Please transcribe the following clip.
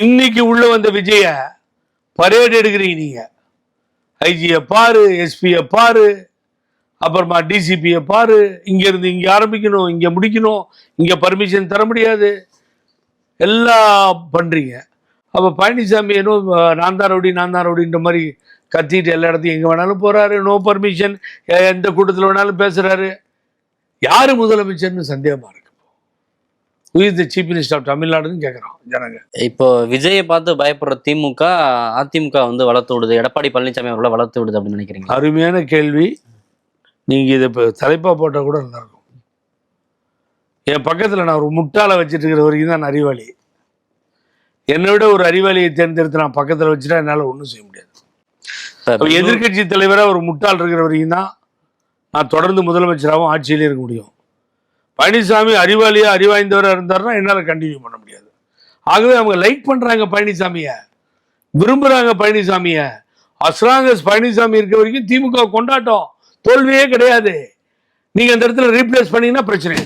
இன்னைக்கு உள்ள வந்த விஜய பரேட் எடுக்கிறீங்க நீங்க. ஐஜியை பாரு, எஸ்பியை பாரு, அப்புறமா டிசிபியை பாரு. இங்க இருந்து இங்க ஆரம்பிக்கணும், இங்க முடிக்கணும், இங்க பர்மிஷன் தர முடியாது, எல்லாம் பண்றீங்க. அப்ப பழனிசாமி ஏதோ நான் தான் ரவுடின்ற மாதிரி கத்திட்டு எல்லா இடத்தையும் எங்க வேணாலும் போறாரு, நோ பர்மிஷன், எந்த கூட்டத்தில் வேணாலும் பேசுறாரு. யாரு முதலமைச்சர்னு சந்தேகமா இருக்கு. Who is the chief minister of தமிழ்நாடுன்னு கேட்குறோம் ஜனங்க. இப்போ விஜயை பார்த்து பயப்படுற திமுக அதிமுக வந்து வளர்த்து விடுது, எடப்பாடி பழனிசாமி அவர்களை வளர்த்து விடுது அப்படின்னு நினைக்கிறீங்க? அருமையான கேள்வி. நீங்க இதை இப்போ தலைப்பா போட்டால் கூட நல்லா இருக்கும். என் பக்கத்தில் நான் ஒரு முட்டாளை வச்சுட்டு இருக்கிற வரைக்கும் தான் நான் அறிவாளி. என்னை விட ஒரு அறிவாளியை தேர்ந்தெடுத்து நான் பக்கத்தில் வச்சுட்டா என்னால் ஒன்றும் செய்ய முடியாது. எதிர்கட்சி தலைவராக ஒரு முட்டாள் இருக்கிற வரைக்கும் தான் நான் தொடர்ந்து முதலமைச்சராகவும் ஆட்சியிலே இருக்க முடியும். பழனிசாமி அறிவாளியா அறிவாய்ந்தவராக இருந்தாருன்னா என்னால் கண்டினியூ பண்ண முடியாது. ஆகவே அவங்க லைக் பண்றாங்க பழனிசாமியை, விரும்புறாங்க பழனிசாமியை. அஸ்ராங்கஸ் பழனிசாமி இருக்க வரைக்கும் திமுக கொண்டாட்டம், தோல்வியே கிடையாது. நீங்க அந்த இடத்துல ரீப்ளேஸ் பண்ணீங்கன்னா பிரச்சனை.